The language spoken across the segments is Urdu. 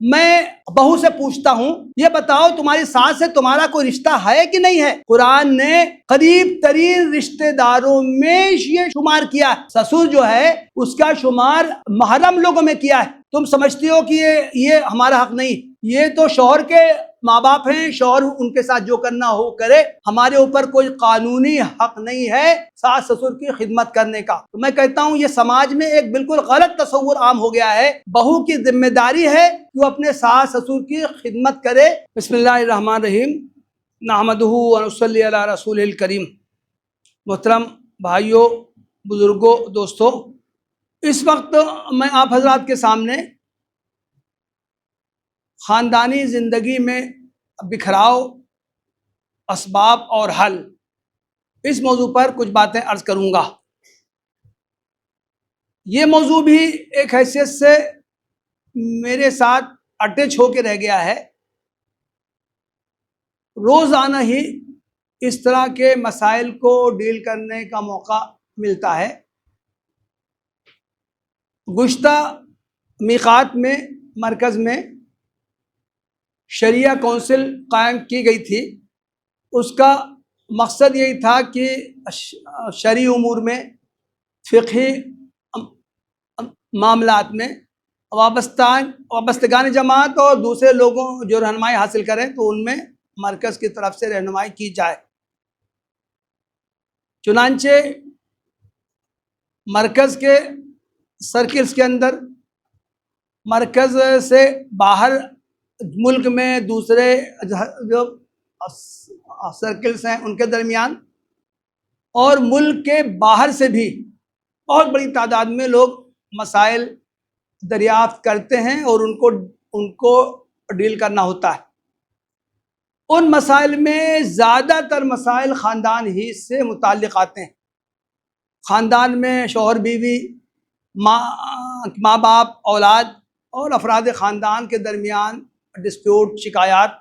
میں بہو سے پوچھتا ہوں یہ بتاؤ تمہاری ساس سے تمہارا کوئی رشتہ ہے کہ نہیں ہے؟ قرآن نے قریب ترین رشتہ داروں میں یہ شمار کیا ہے، سسر جو ہے اس کا شمار محرم لوگوں میں کیا ہے۔ تم سمجھتی ہو کہ یہ ہمارا حق نہیں، یہ تو شوہر کے ماں باپ ہیں، شوہر ان کے ساتھ جو کرنا ہو کرے، ہمارے اوپر کوئی قانونی حق نہیں ہے ساس سسر کی خدمت کرنے کا۔ تو میں کہتا ہوں یہ سماج میں ایک بالکل غلط تصور عام ہو گیا ہے، بہو کی ذمہ داری ہے کہ وہ اپنے ساس سسر کی خدمت کرے۔ بسم اللہ الرحمن الرحیم، نحمدہ ونصلی علی رسول الکریم۔ محترم بھائیوں، بزرگوں، دوستوں، اس وقت میں آپ حضرات کے سامنے خاندانی زندگی میں بکھراؤ، اسباب اور حل، اس موضوع پر کچھ باتیں عرض کروں گا۔ یہ موضوع بھی ایک حیثیت سے میرے ساتھ اٹیچ ہو کے رہ گیا ہے، روزانہ ہی اس طرح کے مسائل کو ڈیل کرنے کا موقع ملتا ہے۔ گزشتہ میقات میں مرکز میں شریعہ کونسل قائم کی گئی تھی، اس کا مقصد یہی تھا کہ شرعی امور میں، فقہی معاملات میں وابستگان جماعت اور دوسرے لوگوں جو رہنمائی حاصل کریں تو ان میں مرکز کی طرف سے رہنمائی کی جائے۔ چنانچہ مرکز کے سرکلز کے اندر، مرکز سے باہر ملک میں دوسرے جو سرکلز ہیں ان کے درمیان، اور ملک کے باہر سے بھی بہت بڑی تعداد میں لوگ مسائل دریافت کرتے ہیں اور ان کو ڈیل کرنا ہوتا ہے۔ ان مسائل میں زیادہ تر مسائل خاندان ہی سے متعلق آتے ہیں۔ خاندان میں شوہر بیوی، ماں باپ، اولاد اور افراد خاندان کے درمیان ڈسپیوٹ، شکایات،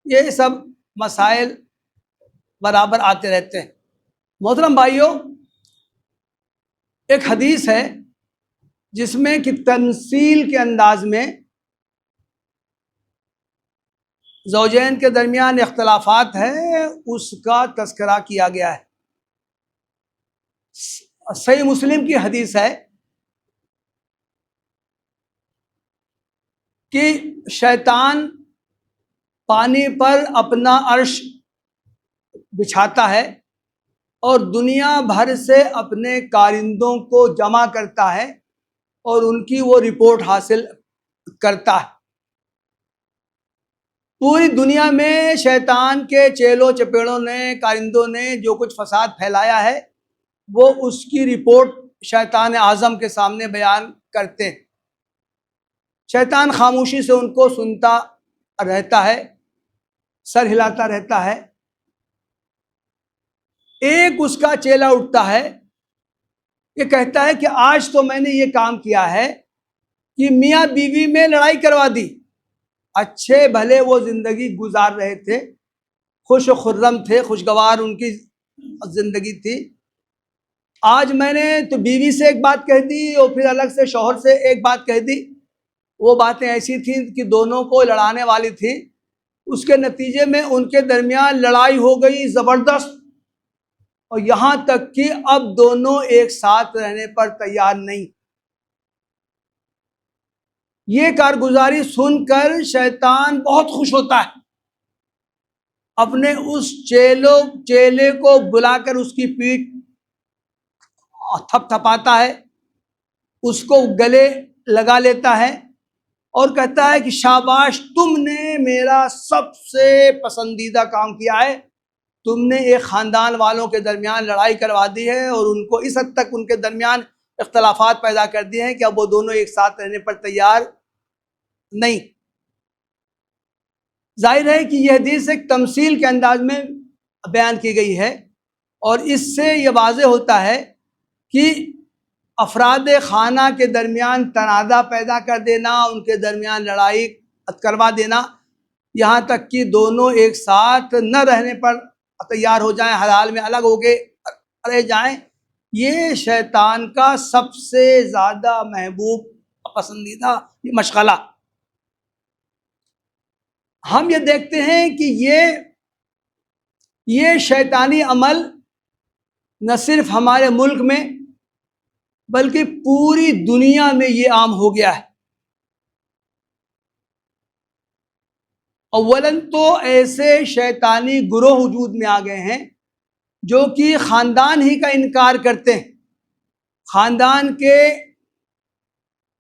یہ سب مسائل برابر آتے رہتے ہیں۔ محترم بھائیوں، ایک حدیث ہے جس میں کہ تمثیل کے انداز میں زوجین کے درمیان اختلافات ہیں، اس کا تذکرہ کیا گیا ہے۔ صحیح مسلم کی حدیث ہے کہ شیطان پانی پر اپنا عرش بچھاتا ہے اور دنیا بھر سے اپنے کارندوں کو جمع کرتا ہے اور ان کی وہ رپورٹ حاصل کرتا ہے۔ پوری دنیا میں شیطان کے چیلوں چپیڑوں نے، کارندوں نے جو کچھ فساد پھیلایا ہے وہ اس کی رپورٹ شیطان اعظم کے سامنے بیان کرتے ہیں۔ شیطان خاموشی سے ان کو سنتا رہتا ہے، سر ہلاتا رہتا ہے۔ ایک اس کا چیلا اٹھتا ہے، یہ کہتا ہے کہ آج تو میں نے یہ کام کیا ہے کہ میاں بیوی میں لڑائی کروا دی، اچھے بھلے وہ زندگی گزار رہے تھے، خوش و خرم تھے، خوشگوار ان کی زندگی تھی، آج میں نے تو بیوی سے ایک بات کہہ دی اور پھر الگ سے شوہر سے ایک بات کہہ دی۔ وہ باتیں ایسی تھیں کہ دونوں کو لڑانے والی تھی، اس کے نتیجے میں ان کے درمیان لڑائی ہو گئی زبردست، اور یہاں تک کہ اب دونوں ایک ساتھ رہنے پر تیار نہیں۔ یہ کارگزاری سن کر شیطان بہت خوش ہوتا ہے، اپنے اس چیلے کو بلا کر اس کی پیٹھ تھپ تھپاتا ہے، اس کو گلے لگا لیتا ہے اور کہتا ہے کہ شاباش، تم نے میرا سب سے پسندیدہ کام کیا ہے، تم نے ایک خاندان والوں کے درمیان لڑائی کروا دی ہے اور ان کو اس حد تک ان کے درمیان اختلافات پیدا کر دیے ہیں کہ اب وہ دونوں ایک ساتھ رہنے پر تیار نہیں۔ ظاہر ہے کہ یہ حدیث ایک تمثیل کے انداز میں بیان کی گئی ہے، اور اس سے یہ واضح ہوتا ہے کہ افراد خانہ کے درمیان تنازع پیدا کر دینا، ان کے درمیان لڑائی کروا دینا، یہاں تک کہ دونوں ایک ساتھ نہ رہنے پر تیار ہو جائیں، ہر حال میں الگ ہو کے رہ جائیں، یہ شیطان کا سب سے زیادہ محبوب پسندیدہ مشغلہ۔ ہم یہ دیکھتے ہیں کہ یہ شیطانی عمل نہ صرف ہمارے ملک میں بلکہ پوری دنیا میں یہ عام ہو گیا ہے۔ اولاً تو ایسے شیطانی گروہ وجود میں آ گئے ہیں جو کہ خاندان ہی کا انکار کرتے ہیں، خاندان کے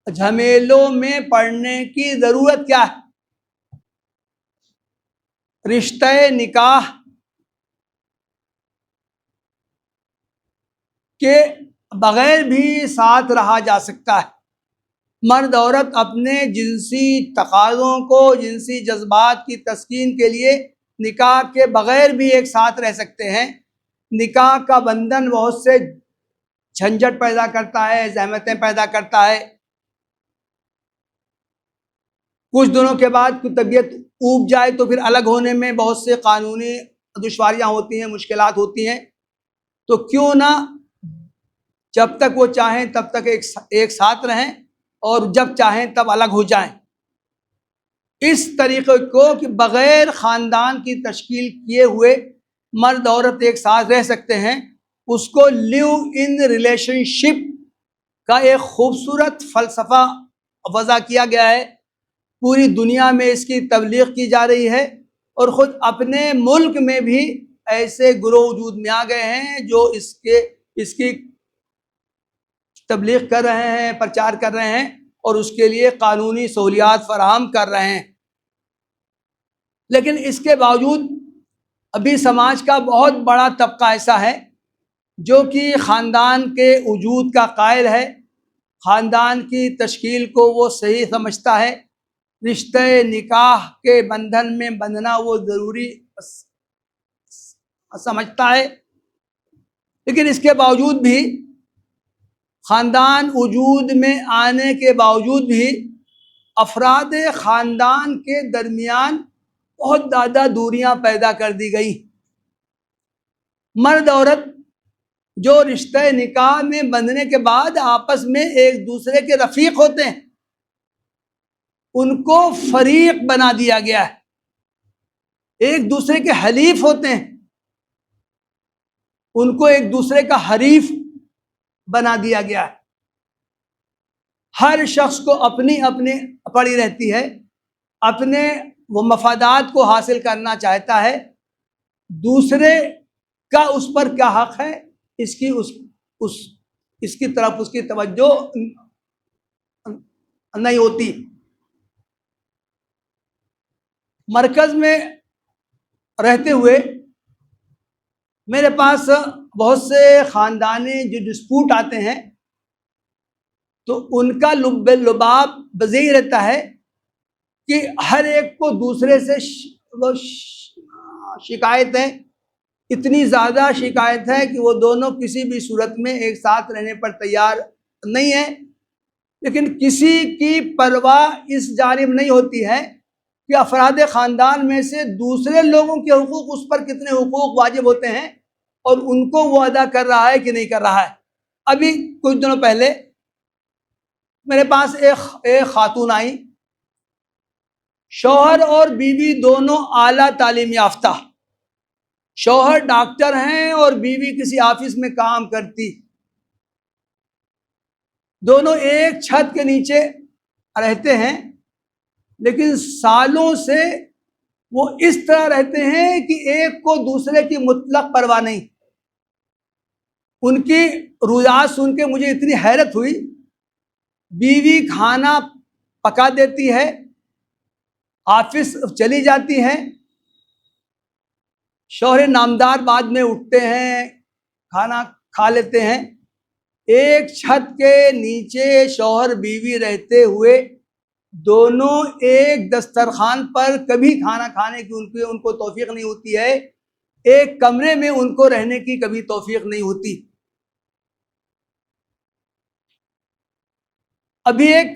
جھمیلوں میں پڑنے کی ضرورت کیا ہے، رشتہ نکاح کے بغیر بھی ساتھ رہا جا سکتا ہے۔ مرد عورت اپنے جنسی تقاضوں کو، جنسی جذبات کی تسکین کے لیے نکاح کے بغیر بھی ایک ساتھ رہ سکتے ہیں۔ نکاح کا بندھن بہت سے جھنجھٹ پیدا کرتا ہے، زحمتیں پیدا کرتا ہے، کچھ دنوں کے بعد طبیعت اوب جائے تو پھر الگ ہونے میں بہت سے قانونی دشواریاں ہوتی ہیں، مشکلات ہوتی ہیں۔ تو کیوں نہ جب تک وہ چاہیں تب تک ایک ساتھ رہیں اور جب چاہیں تب الگ ہو جائیں۔ اس طریقے کو کہ بغیر خاندان کی تشکیل کیے ہوئے مرد عورت ایک ساتھ رہ سکتے ہیں، اس کو لیو ان ریلیشن شپ کا ایک خوبصورت فلسفہ وضع کیا گیا ہے۔ پوری دنیا میں اس کی تبلیغ کی جا رہی ہے، اور خود اپنے ملک میں بھی ایسے گروہ وجود میں آ گئے ہیں جو اس کی تبلیغ کر رہے ہیں، پرچار کر رہے ہیں اور اس کے لیے قانونی سہولیات فراہم کر رہے ہیں۔ لیکن اس کے باوجود ابھی سماج کا بہت بڑا طبقہ ایسا ہے جو کہ خاندان کے وجود کا قائل ہے، خاندان کی تشکیل کو وہ صحیح سمجھتا ہے، رشتہ نکاح کے بندھن میں بندھنا وہ ضروری سمجھتا ہے۔ لیکن اس کے باوجود بھی، خاندان وجود میں آنے کے باوجود بھی، افراد خاندان کے درمیان بہت زیادہ دوریاں پیدا کر دی گئی۔ مرد عورت جو رشتہ نکاح میں بندھنے کے بعد آپس میں ایک دوسرے کے رفیق ہوتے ہیں، ان کو فریق بنا دیا گیا ہے، ایک دوسرے کے حلیف ہوتے ہیں، ان کو ایک دوسرے کا حریف بنا دیا گیا ہے۔ ہر شخص کو اپنی اپنی پڑی رہتی ہے، اپنے وہ مفادات کو حاصل کرنا چاہتا ہے، دوسرے کا اس پر کیا حق ہے اس کی طرف اس کی توجہ نہیں ہوتی۔ مرکز میں رہتے ہوئے میرے پاس بہت سے خاندانی جو ڈسپوٹ آتے ہیں تو ان کا لب لباب بزی رہتا ہے کہ ہر ایک کو دوسرے سے شکایت ہے، اتنی زیادہ شکایت ہے کہ وہ دونوں کسی بھی صورت میں ایک ساتھ رہنے پر تیار نہیں ہیں۔ لیکن کسی کی پرواہ اس جانب نہیں ہوتی ہے کہ افراد خاندان میں سے دوسرے لوگوں کے حقوق اس پر کتنے حقوق واجب ہوتے ہیں اور ان کو وہ ادا کر رہا ہے کہ نہیں کر رہا ہے۔ ابھی کچھ دنوں پہلے میرے پاس ایک خاتون آئی، شوہر اور بیوی دونوں اعلیٰ تعلیم یافتہ، شوہر ڈاکٹر ہیں اور بیوی کسی آفس میں کام کرتی، دونوں ایک چھت کے نیچے رہتے ہیں، لیکن سالوں سے وہ اس طرح رہتے ہیں کہ ایک کو دوسرے کی مطلق پرواہ نہیں۔ ان کی روایات سن کے مجھے اتنی حیرت ہوئی، بیوی کھانا پکا دیتی ہے، آفس چلی جاتی ہیں، شوہر نامدار بعد میں اٹھتے ہیں، کھانا کھا لیتے ہیں، ایک چھت کے نیچے شوہر بیوی رہتے ہوئے دونوں ایک دسترخوان پر کبھی کھانا کھانے کی ان کو توفیق نہیں ہوتی ہے، ایک کمرے میں ان کو رہنے کی کبھی توفیق نہیں ہوتی۔ ابھی ایک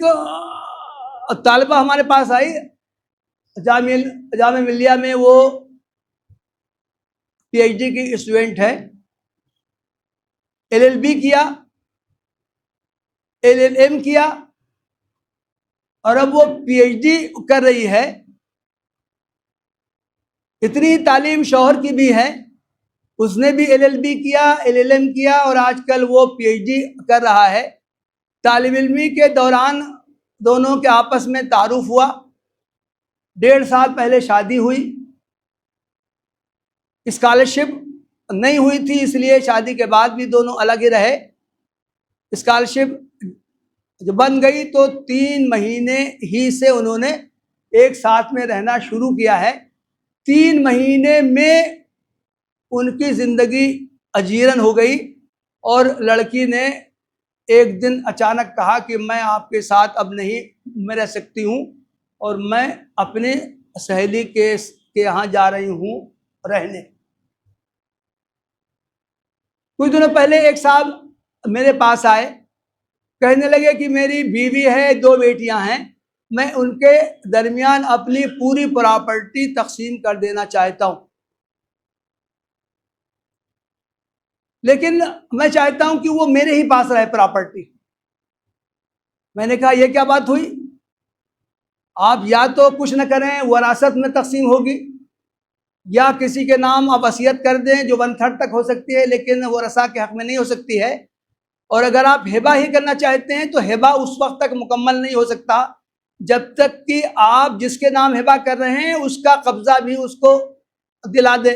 طالبہ ہمارے پاس آئی، جامعہ ملیہ میں وہ پی ایچ ڈی کی اسٹوڈنٹ ہے، LLB کیا، LLM کیا، اور اب وہ پی ایچ ڈی کر رہی ہے۔ اتنی تعلیم شوہر کی بھی ہے، اس نے بھی LLB کیا، LLM کیا، اور آج کل وہ PhD کر رہا ہے۔ طالب علمی کے دوران دونوں کے آپس میں تعارف ہوا، 1.5 سال پہلے شادی ہوئی، اسکالرشپ نہیں ہوئی تھی اس لیے شادی کے بعد بھی دونوں الگ ہی رہے۔ اسکالرشپ جو بن گئی تو 3 مہینے ہی سے انہوں نے ایک ساتھ میں رہنا شروع کیا ہے۔ 3 مہینے میں ان کی زندگی اجیرن ہو گئی، اور لڑکی نے ایک دن اچانک کہا کہ میں آپ کے ساتھ اب نہیں رہ سکتی ہوں، اور میں اپنے سہیلی کے یہاں جا رہی ہوں رہنے۔ کچھ دنوں پہلے ایک صاحب میرے پاس آئے، کہنے لگے کہ میری بیوی ہے، 2 بیٹیاں ہیں، میں ان کے درمیان اپنی پوری پراپرٹی تقسیم کر دینا چاہتا ہوں، لیکن میں چاہتا ہوں کہ وہ میرے ہی پاس رہے پراپرٹی۔ میں نے کہا یہ کیا بات ہوئی؟ آپ یا تو کچھ نہ کریں، وراثت میں تقسیم ہوگی، یا کسی کے نام آپ وصیت کر دیں جو 1/3 تک ہو سکتی ہے، لیکن ورثاء کے حق میں نہیں ہو سکتی ہے۔ اور اگر آپ ہبہ ہی کرنا چاہتے ہیں تو ہبہ اس وقت تک مکمل نہیں ہو سکتا جب تک کہ آپ جس کے نام ہبہ کر رہے ہیں اس کا قبضہ بھی اس کو دلا دیں۔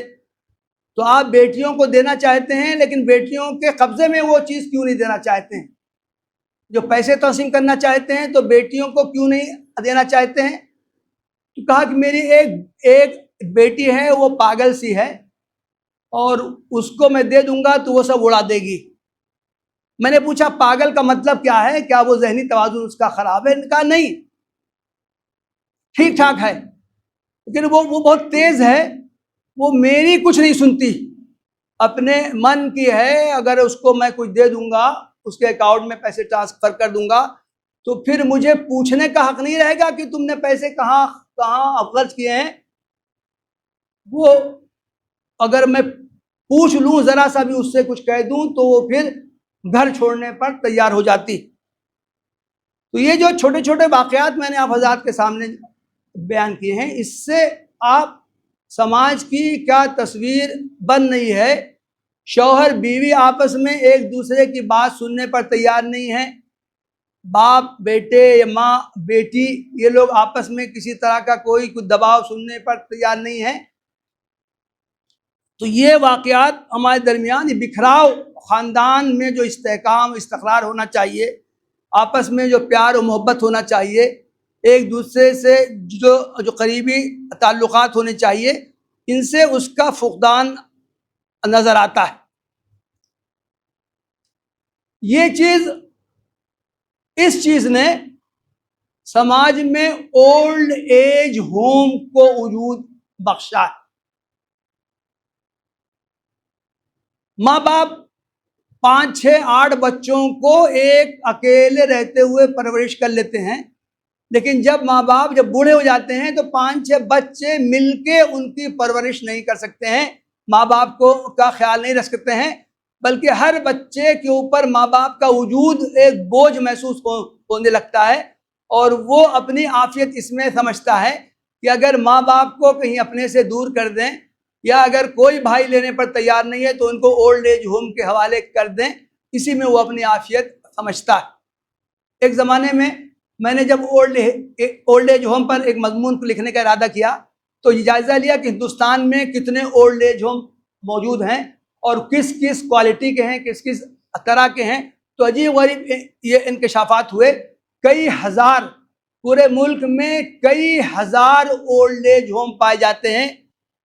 تو آپ بیٹیوں کو دینا چاہتے ہیں، لیکن بیٹیوں کے قبضے میں وہ چیز کیوں نہیں دینا چاہتے ہیں؟ جو پیسے تقسیم کرنا چاہتے ہیں تو بیٹیوں کو کیوں نہیں دینا چاہتے ہیں؟ تو کہا کہ میری ایک بیٹی ہے، وہ پاگل سی ہے، اور اس کو میں دے دوں گا تو وہ سب اڑا دے گی۔ میں نے پوچھا پاگل کا مطلب کیا ہے؟ کیا وہ ذہنی توازن اس کا خراب ہے؟ کہا نہیں، ٹھیک ٹھاک ہے، لیکن وہ بہت تیز ہے، وہ میری کچھ نہیں سنتی، اپنے من کی ہے۔ اگر اس کو میں کچھ دے دوں گا، اس کے اکاؤنٹ میں پیسے ٹرانسفر کر دوں گا، تو پھر مجھے پوچھنے کا حق نہیں رہے گا کہ تم نے پیسے کہاں خرچ کیے ہیں۔ وہ اگر میں پوچھ لوں، ذرا سا بھی اس سے کچھ کہہ دوں، تو وہ پھر گھر چھوڑنے پر تیار ہو جاتی۔ تو یہ جو چھوٹے چھوٹے واقعات میں نے آپ حضرات کے سامنے بیان کیے ہیں، اس سے آپ سماج کی کیا تصویر بن رہی ہے۔ شوہر بیوی آپس میں ایک دوسرے کی بات سننے پر تیار نہیں ہے، باپ بیٹے یا ماں بیٹی، یہ لوگ آپس میں کسی طرح کا کوئی دباؤ سننے پر تیار نہیں ہے۔ تو یہ واقعات ہمارے درمیان، یہ بکھراؤ، خاندان میں جو استحکام استقرار ہونا چاہیے، آپس میں جو پیار و محبت ہونا چاہیے، ایک دوسرے سے جو قریبی تعلقات ہونے چاہیے، ان سے اس کا فقدان نظر آتا ہے۔ اس چیز نے سماج میں اولڈ ایج ہوم کو وجود بخشا ہے۔ ماں باپ 5 6 8 بچوں کو ایک اکیلے رہتے ہوئے پرورش کر لیتے ہیں، لیکن جب ماں باپ جب بوڑھے ہو جاتے ہیں تو 5 6 بچے مل کے ان کی پرورش نہیں کر سکتے ہیں، ماں باپ کا خیال نہیں رکھ سکتے ہیں، بلکہ ہر بچے کے اوپر ماں باپ کا وجود ایک بوجھ محسوس ہونے لگتا ہے، اور وہ اپنی عافیت اس میں سمجھتا ہے کہ اگر ماں باپ کو کہیں اپنے سے دور کر دیں، یا اگر کوئی بھائی لینے پر تیار نہیں ہے تو ان کو اولڈ ایج ہوم کے حوالے کر دیں، اسی میں وہ اپنی عافیت سمجھتا ہے۔ ایک زمانے میں نے جب اولڈ ایج ہوم پر ایک مضمون کو لکھنے کا ارادہ کیا تو یہ جائزہ لیا کہ ہندوستان میں کتنے اولڈ ایج ہوم موجود ہیں، اور کس کس کوالٹی کے ہیں، کس کس طرح کے ہیں۔ تو عجیب غریب یہ انکشافات ہوئے، کئی ہزار، پورے ملک میں کئی ہزار اولڈ ایج ہوم پائے جاتے ہیں،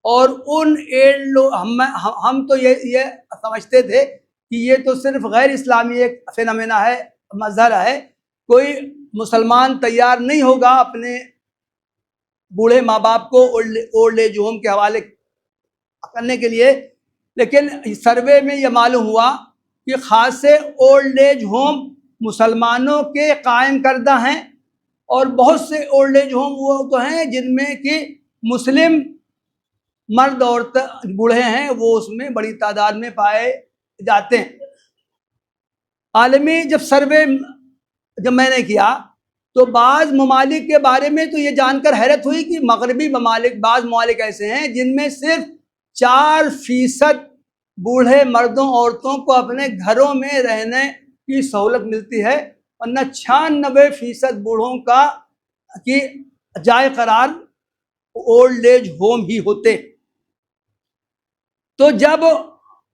اور ہم تو یہ سمجھتے تھے کہ یہ تو صرف غیر اسلامی ایک فینومینا ہے، مظہر ہے، کوئی مسلمان تیار نہیں ہوگا اپنے بوڑھے ماں باپ کو اولڈ ایج ہوم کے حوالے کرنے کے لیے۔ لیکن سروے میں یہ معلوم ہوا کہ خاصے اولڈ ایج ہوم مسلمانوں کے قائم کردہ ہیں، اور بہت سے اولڈ ایج ہوم وہ تو ہیں جن میں کہ مسلم مرد اور بوڑھے ہیں، وہ اس میں بڑی تعداد میں پائے جاتے ہیں۔ عالمی جب سروے میں نے کیا تو بعض ممالک کے بارے میں تو یہ جان کر حیرت ہوئی کہ مغربی ممالک، بعض ممالک ایسے ہیں جن میں صرف 4% بوڑھے مردوں عورتوں کو اپنے گھروں میں رہنے کی سہولت ملتی ہے، ورنہ 96% بوڑھوں کی جائے قرار اولڈ ایج ہوم ہی ہوتے۔ تو جب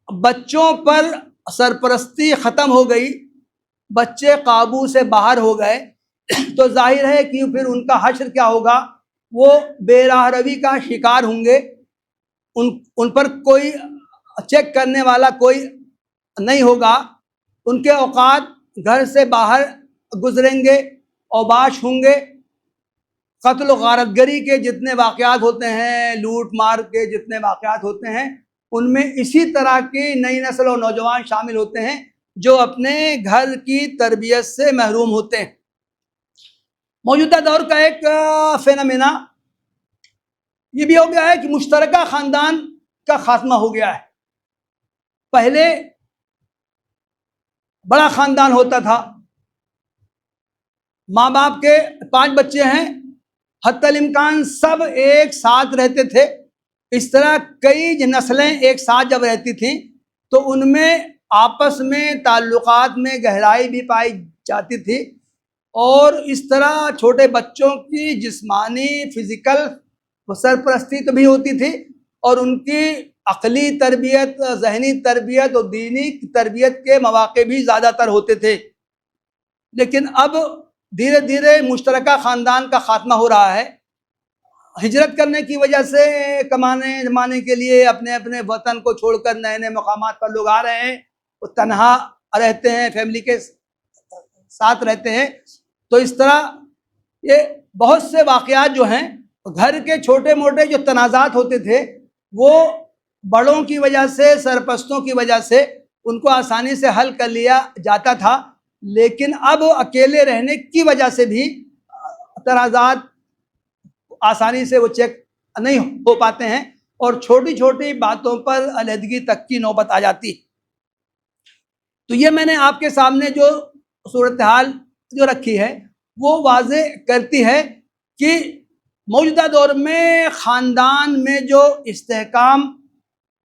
بچوں پر سرپرستی ختم ہو گئی، بچے قابو سے باہر ہو گئے، تو ظاہر ہے کہ پھر ان کا حشر کیا ہوگا، وہ بے راہ روی کا شکار ہوں گے، ان پر کوئی چیک کرنے والا کوئی نہیں ہوگا، ان کے اوقات گھر سے باہر گزریں گے، اوباش ہوں گے، قتل و غارت گری کے جتنے واقعات ہوتے ہیں، لوٹ مار کے جتنے واقعات ہوتے ہیں، ان میں اسی طرح کی نئی نسل اور نوجوان شامل ہوتے ہیں جو اپنے گھر کی تربیت سے محروم ہوتے ہیں۔ موجودہ دور کا ایک فینومینا یہ بھی ہو گیا ہے کہ مشترکہ خاندان کا خاتمہ ہو گیا ہے۔ پہلے بڑا خاندان ہوتا تھا، ماں باپ کے 5 بچے ہیں، حتی الامکان سب ایک ساتھ رہتے تھے۔ اس طرح کئی نسلیں ایک ساتھ جب رہتی تھیں تو ان میں آپس میں تعلقات میں گہرائی بھی پائی جاتی تھی، اور اس طرح چھوٹے بچوں کی جسمانی فزیکل سرپرستی تو بھی ہوتی تھی، اور ان کی عقلی تربیت، ذہنی تربیت اور دینی تربیت کے مواقع بھی زیادہ تر ہوتے تھے۔ لیکن اب دھیرے دھیرے مشترکہ خاندان کا خاتمہ ہو رہا ہے۔ ہجرت کرنے کی وجہ سے کمانے جمانے کے لیے اپنے اپنے وطن کو چھوڑ کر نئے نئے مقامات پر لوگ آ رہے ہیں، وہ تنہا رہتے ہیں، فیملی کے ساتھ رہتے ہیں۔ تو اس طرح یہ بہت سے واقعات جو ہیں، گھر کے چھوٹے موٹے جو تنازعات ہوتے تھے وہ بڑوں کی وجہ سے، سرپرستوں کی وجہ سے ان کو آسانی سے حل کر لیا جاتا تھا، لیکن اب اکیلے رہنے کی وجہ سے بھی تنازعات آسانی سے وہ چیک نہیں ہو پاتے ہیں، اور چھوٹی چھوٹی باتوں پر علیحدگی تک کی نوبت آ جاتی۔ تو یہ میں نے آپ کے سامنے جو صورتحال جو رکھی ہے وہ واضح کرتی ہے کہ موجودہ دور میں خاندان میں جو استحکام،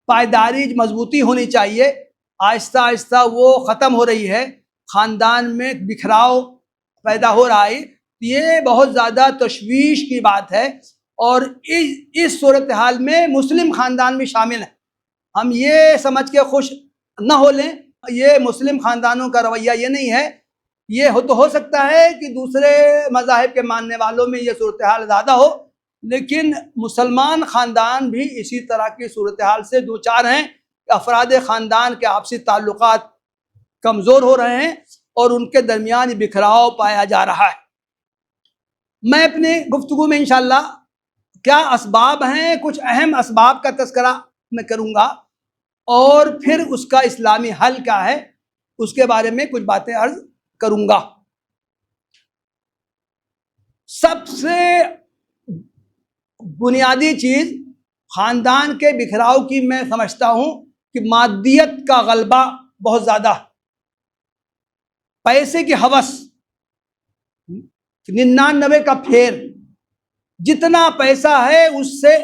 پائیداری، مضبوطی ہونی چاہیے، آہستہ آہستہ وہ ختم ہو رہی ہے، خاندان میں بکھراؤ پیدا ہو رہا ہے۔ یہ بہت زیادہ تشویش کی بات ہے، اور اس صورتحال میں مسلم خاندان بھی شامل ہے۔ ہم یہ سمجھ کے خوش نہ ہو لیں، یہ مسلم خاندانوں کا رویہ یہ نہیں ہے۔ یہ ہو سکتا ہے کہ دوسرے مذاہب کے ماننے والوں میں یہ صورتحال زیادہ ہو، لیکن مسلمان خاندان بھی اسی طرح کی صورتحال سے دوچار ہیں کہ افراد خاندان کے آپسی تعلقات کمزور ہو رہے ہیں اور ان کے درمیان بکھراؤ پایا جا رہا ہے۔ میں اپنی گفتگو میں انشاءاللہ کیا اسباب ہیں، کچھ اہم اسباب کا تذکرہ میں کروں گا، اور پھر اس کا اسلامی حل کیا ہے اس کے بارے میں کچھ باتیں عرض کروں گا۔ سب سے بنیادی چیز خاندان کے بکھراؤ کی میں سمجھتا ہوں کہ مادیت کا غلبہ بہت زیادہ، پیسے کی ہوس، 99 کا پھیر، جتنا پیسہ ہے اس سے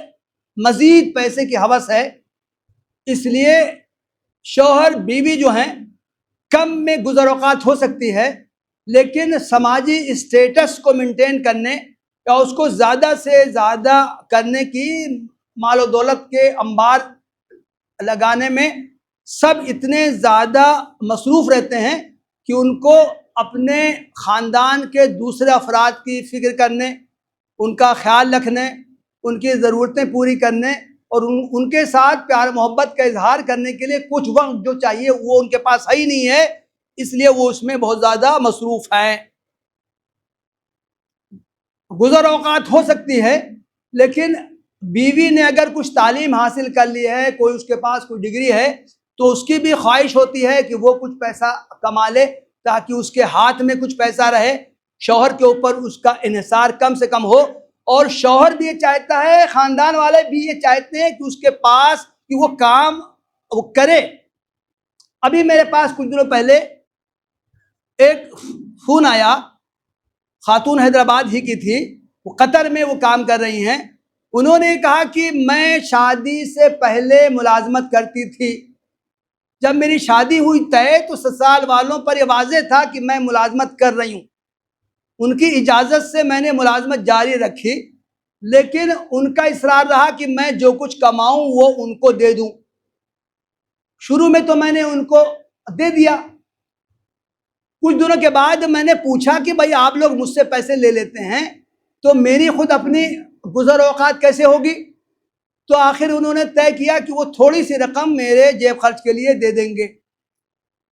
مزید پیسے کی ہوس ہے۔ اس لیے شوہر بیوی جو ہیں کم میں گزر اوقات ہو سکتی ہے، لیکن سماجی اسٹیٹس کو مینٹین کرنے یا اس کو زیادہ سے زیادہ کرنے کی، مال و دولت کے انبار لگانے میں سب اتنے زیادہ مصروف رہتے ہیں کہ ان کو اپنے خاندان کے دوسرے افراد کی فکر کرنے، ان کا خیال رکھنے، ان کی ضرورتیں پوری کرنے اور ان کے ساتھ پیار محبت کا اظہار کرنے کے لیے کچھ وقت جو چاہیے وہ ان کے پاس ہے ہی نہیں ہے، اس لیے وہ اس میں بہت زیادہ مصروف ہیں۔ گزر اوقات ہو سکتی ہے، لیکن بیوی نے اگر کچھ تعلیم حاصل کر لی ہے، کوئی اس کے پاس کوئی ڈگری ہے، تو اس کی بھی خواہش ہوتی ہے کہ وہ کچھ پیسہ کما لے تاکہ اس کے ہاتھ میں کچھ پیسہ رہے، شوہر کے اوپر اس کا انحصار کم سے کم ہو، اور شوہر بھی یہ چاہتا ہے، خاندان والے بھی یہ چاہتے ہیں کہ اس کے پاس کہ وہ کام وہ کرے۔ ابھی میرے پاس کچھ دنوں پہلے ایک فون آیا خاتون حیدرآباد ہی کی تھی، وہ قطر میں وہ کام کر رہی ہیں. انہوں نے کہا کہ میں شادی سے پہلے ملازمت کرتی تھی، جب میری شادی ہوئی طے تو سسرال والوں پر یہ واضح تھا کہ میں ملازمت کر رہی ہوں. ان کی اجازت سے میں نے ملازمت جاری رکھی، لیکن ان کا اصرار رہا کہ میں جو کچھ کماؤں وہ ان کو دے دوں. شروع میں تو میں نے ان کو دے دیا. کچھ دنوں کے بعد میں نے پوچھا کہ بھائی آپ لوگ مجھ سے پیسے لے لیتے ہیں تو میری خود اپنی گزر اوقات کیسے ہوگی؟ تو آخر انہوں نے طے کیا کہ وہ تھوڑی سی رقم میرے جیب خرچ کے لیے دے دیں گے.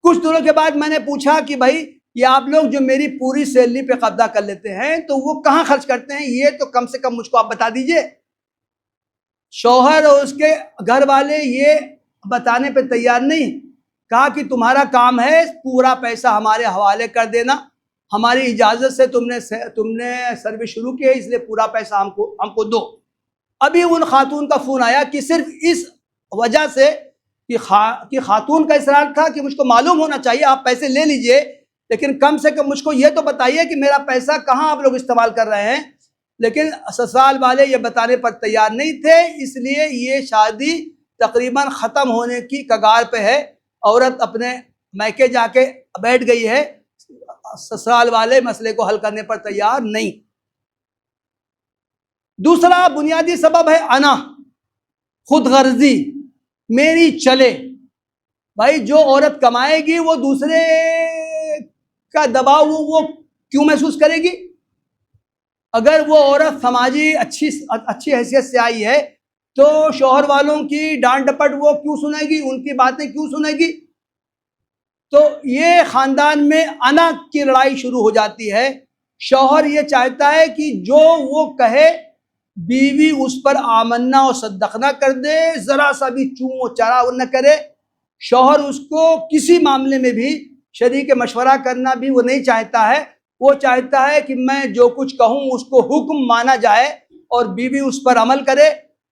کچھ دنوں کے بعد میں نے پوچھا کہ بھائی یہ آپ لوگ جو میری پوری سیلری پہ قبضہ کر لیتے ہیں تو وہ کہاں خرچ کرتے ہیں، یہ تو کم سے کم مجھ کو آپ بتا دیجئے. شوہر اور اس کے گھر والے یہ بتانے پہ تیار نہیں. کہا کہ تمہارا کام ہے پورا پیسہ ہمارے حوالے کر دینا، ہماری اجازت سے تم نے سروس شروع کی ہے، اس لیے پورا پیسہ ہم کو دو. ابھی ان خاتون کا فون آیا کہ صرف اس وجہ سے کہ خاتون کا اصرار تھا کہ مجھ کو معلوم ہونا چاہیے، آپ پیسے لے لیجئے لیکن کم سے کم مجھ کو یہ تو بتائیے کہ میرا پیسہ کہاں آپ لوگ استعمال کر رہے ہیں. لیکن سسرال والے یہ بتانے پر تیار نہیں تھے، اس لیے یہ شادی تقریباً ختم ہونے کی کگار پہ ہے. عورت اپنے میکے جا کے بیٹھ گئی ہے، سسرال والے مسئلے کو حل کرنے پر تیار نہیں. دوسرا بنیادی سبب ہے انا، خود غرضی، میری چلے. بھائی جو عورت کمائے گی وہ دوسرے کا دباؤ وہ کیوں محسوس کرے گی؟ اگر وہ عورت سماجی اچھی حیثیت سے آئی ہے تو شوہر والوں کی ڈانٹ ڈپٹ وہ کیوں سنے گی، ان کی باتیں کیوں سنے گی؟ تو یہ خاندان میں انا کی لڑائی شروع ہو جاتی ہے. شوہر یہ چاہتا ہے کہ جو وہ کہے بیوی اس پر آمنا و صدقنا کر دے، ذرا سا بھی چوں و چرا نہ کرے. شوہر اس کو کسی معاملے میں بھی شریک مشورہ کرنا بھی وہ نہیں چاہتا ہے. وہ چاہتا ہے کہ میں جو کچھ کہوں اس کو حکم مانا جائے اور بیوی اس پر عمل کرے.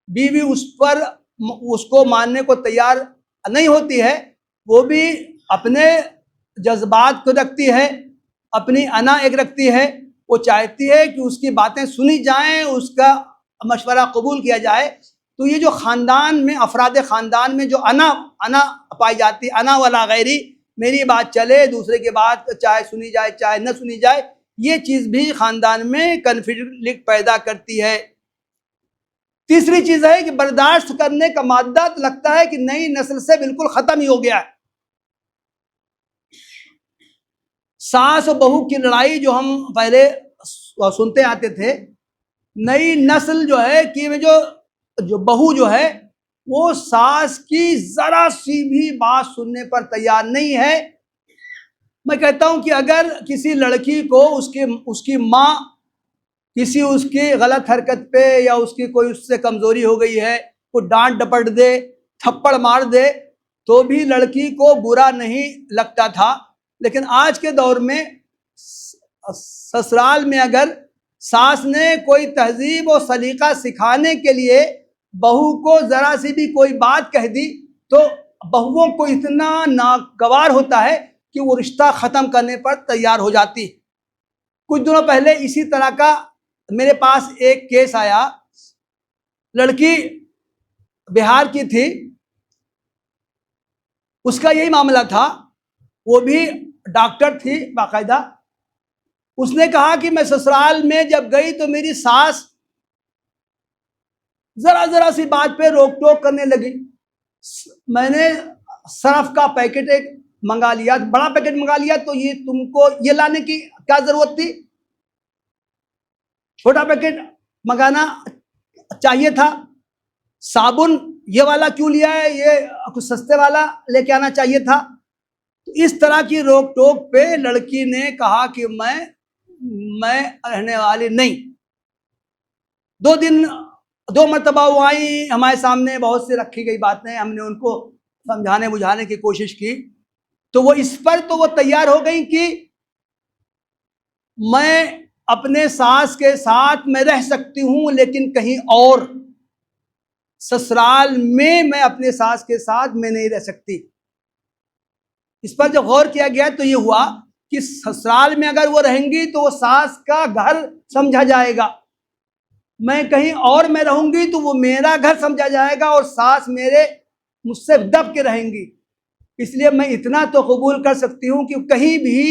بیوی اس کو ماننے کو تیار نہیں ہوتی ہے، وہ بھی اپنے جذبات کو رکھتی ہے، اپنی انا ایک رکھتی ہے. وہ چاہتی ہے کہ اس کی باتیں سنی جائیں، اس کا مشورہ قبول کیا جائے. تو یہ جو خاندان میں افراد خاندان میں جو انا پائی جاتی، انا ولا غیری، میری بات چلے دوسرے کی بات چاہے سنی جائے چاہے نہ سنی جائے، یہ چیز بھی خاندان میں کنفلکٹ پیدا کرتی ہے. تیسری چیز ہے کہ برداشت کرنے کا مادہ لگتا ہے کہ نئی نسل سے بالکل ختم ہی ہو گیا ہے. ساس و بہو کی لڑائی جو ہم پہلے سنتے آتے تھے، نئی نسل جو ہے کہ جو بہو جو ہے وہ ساس کی ذرا سی بھی بات سننے پر تیار نہیں ہے. میں کہتا ہوں کہ اگر کسی لڑکی کو اس کی ماں کسی اس کی غلط حرکت پہ یا اس کی کوئی اس سے کمزوری ہو گئی ہے، وہ ڈانٹ ڈپٹ دے، تھپڑ مار دے تو بھی لڑکی کو برا نہیں لگتا تھا. لیکن آج کے دور میں سسرال میں اگر ساس نے کوئی تہذیب و سلیقہ سکھانے کے لیے بہو کو ذرا سی بھی کوئی بات کہہ دی تو بہوؤں کو اتنا ناگوار ہوتا ہے کہ وہ رشتہ ختم کرنے پر تیار ہو جاتی. کچھ دنوں پہلے اسی طرح کا میرے پاس ایک کیس آیا. لڑکی بہار کی تھی، اس کا یہی معاملہ تھا، وہ بھی ڈاکٹر تھی باقاعدہ. اس نے کہا کہ میں سسرال میں جب گئی تو میری ساس ذرا سی بات پہ روک ٹوک کرنے لگی. میں نے صرف کا پیکٹ ایک منگا لیا، بڑا پیکٹ منگا لیا، تو یہ تم کو یہ لانے کی کیا ضرورت تھی؟ چھوٹا پیکٹ منگانا چاہیے تھا. صابن یہ والا کیوں لیا ہے، یہ کچھ سستے والا لے کے آنا چاہیے تھا. اس طرح کی روک ٹوک پہ لڑکی نے کہا کہ میں رہنے والی نہیں. 2 مرتبہ وہ آئی ہمارے سامنے، بہت سے رکھی گئی باتیں ہم نے ان کو سمجھانے بجھانے کی کوشش کی، تو وہ اس پر تو وہ تیار ہو گئی کہ میں اپنے ساس کے ساتھ میں رہ سکتی ہوں لیکن کہیں اور، سسرال میں اپنے ساس کے ساتھ میں نہیں رہ سکتی. اس پر جب غور کیا گیا تو یہ ہوا کہ سسرال میں اگر وہ رہیں گی تو وہ ساس کا گھر سمجھا جائے گا، میں کہیں اور میں رہوں گی تو وہ میرا گھر سمجھا جائے گا اور ساس مجھ سے دب کے رہیں گی۔ اس لیے میں اتنا تو قبول کر سکتی ہوں کہ کہیں بھی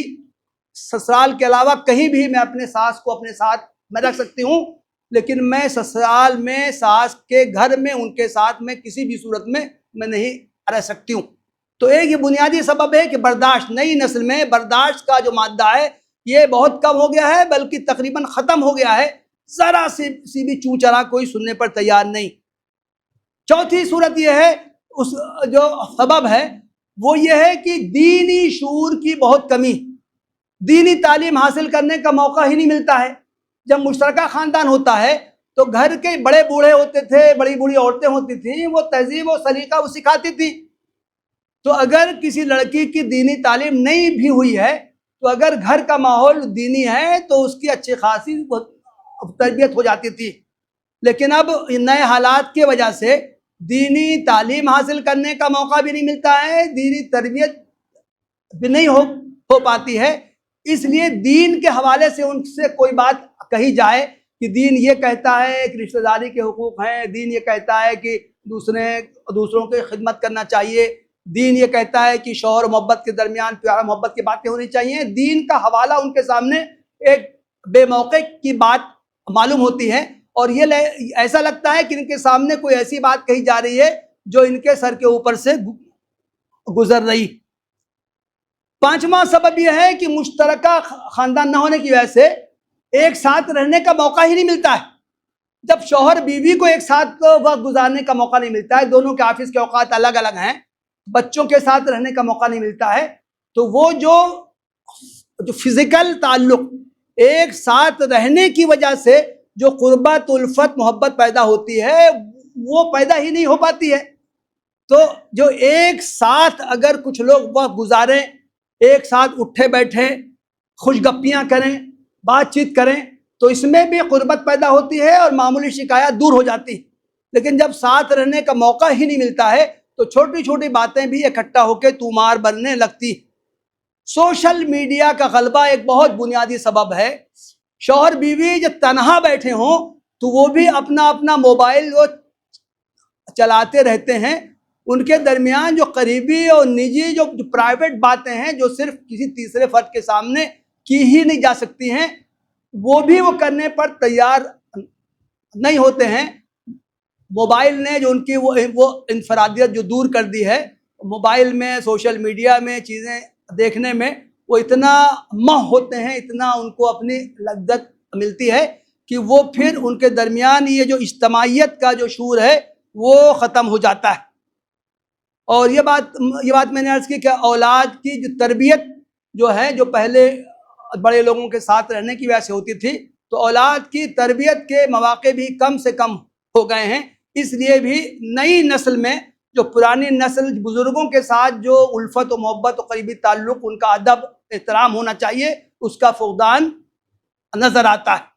سسرال کے علاوہ کہیں بھی میں اپنے ساس کو اپنے ساتھ میں رکھ سکتی ہوں، لیکن میں سسرال میں ساس کے گھر میں ان کے ساتھ میں کسی بھی صورت میں نہیں رہ سکتی ہوں۔ تو ایک یہ بنیادی سبب ہے کہ برداشت، نئی نسل میں برداشت کا جو مادہ ہے یہ بہت کم ہو گیا ہے، بلکہ تقریباً ختم ہو گیا ہے، ذرا سی بھی چوں چرا کوئی سننے پر تیار نہیں۔ چوتھی صورت یہ ہے، اس جو سبب ہے وہ یہ ہے کہ دینی شعور کی بہت کمی، دینی تعلیم حاصل کرنے کا موقع ہی نہیں ملتا ہے۔ جب مشترکہ خاندان ہوتا ہے تو گھر کے بڑے بوڑھے ہوتے تھے، بڑی بوڑھی عورتیں ہوتی تھیں، وہ تہذیب و سلیقہ وہ سکھاتی تھیں۔ تو اگر کسی لڑکی کی دینی تعلیم نہیں بھی ہوئی ہے تو اگر گھر کا ماحول دینی ہے تو اس کی اچھی خاصی تربیت ہو جاتی تھی، لیکن اب نئے حالات کی وجہ سے دینی تعلیم حاصل کرنے کا موقع بھی نہیں ملتا ہے، دینی تربیت بھی نہیں ہو پاتی ہے۔ اس لیے دین کے حوالے سے ان سے کوئی بات کہی جائے کہ دین یہ کہتا ہے کہ رشتہ داری کے حقوق ہیں، دین یہ کہتا ہے کہ دوسروں کی خدمت کرنا چاہیے، دین یہ کہتا ہے کہ شوہر محبت کے درمیان پیار محبت کی باتیں ہونی چاہیے، دین کا حوالہ ان کے سامنے ایک بے موقع کی بات معلوم ہوتی ہے، اور یہ ایسا لگتا ہے کہ ان کے سامنے کوئی ایسی بات کہی جا رہی ہے جو ان کے سر کے اوپر سے گزر رہی۔ پانچواں سبب یہ ہے کہ مشترکہ خاندان نہ ہونے کی وجہ سے ایک ساتھ رہنے کا موقع ہی نہیں ملتا ہے۔ جب شوہر بیوی کو ایک ساتھ وقت گزارنے کا موقع نہیں ملتا ہے، دونوں کے آفس کے اوقات الگ الگ ہیں، بچوں کے ساتھ رہنے کا موقع نہیں ملتا ہے، تو وہ جو فزیکل تعلق، ایک ساتھ رہنے کی وجہ سے جو قربت، الفت، محبت پیدا ہوتی ہے وہ پیدا ہی نہیں ہو پاتی ہے۔ تو جو ایک ساتھ اگر کچھ لوگ وقت گزاریں، ایک ساتھ اٹھے بیٹھیں، خوش گپیاں کریں، بات چیت کریں، تو اس میں بھی قربت پیدا ہوتی ہے اور معمولی شکایات دور ہو جاتی۔ لیکن جب ساتھ رہنے کا موقع ہی نہیں ملتا ہے تو چھوٹی چھوٹی باتیں بھی اکٹھا ہو کے تومار بننے لگتی۔ سوشل میڈیا کا غلبہ ایک بہت بنیادی سبب ہے۔ شوہر بیوی جب تنہا بیٹھے ہوں تو وہ بھی اپنا اپنا موبائل چلاتے رہتے ہیں، ان کے درمیان جو قریبی اور نجی جو پرائیویٹ باتیں ہیں جو صرف کسی تیسرے فرد کے سامنے کی ہی نہیں جا سکتی ہیں، وہ بھی وہ کرنے پر تیار نہیں ہوتے ہیں۔ موبائل نے جو ان کی وہ انفرادیت جو دور کر دی ہے، موبائل میں، سوشل میڈیا میں چیزیں دیکھنے میں وہ اتنا مہ ہوتے ہیں، اتنا ان کو اپنی لذت ملتی ہے کہ وہ پھر ان کے درمیان یہ جو اجتماعیت کا جو شعور ہے وہ ختم ہو جاتا ہے۔ اور یہ بات میں نے عرض کی کہ اولاد کی جو تربیت جو ہے، جو پہلے بڑے لوگوں کے ساتھ رہنے کی وجہ سے ہوتی تھی، تو اولاد کی تربیت کے مواقع بھی کم سے کم ہو گئے ہیں۔ اس لیے بھی نئی نسل میں جو پرانی نسل بزرگوں کے ساتھ جو الفت و محبت و قریبی تعلق، ان کا ادب احترام ہونا چاہیے، اس کا فقدان نظر آتا ہے۔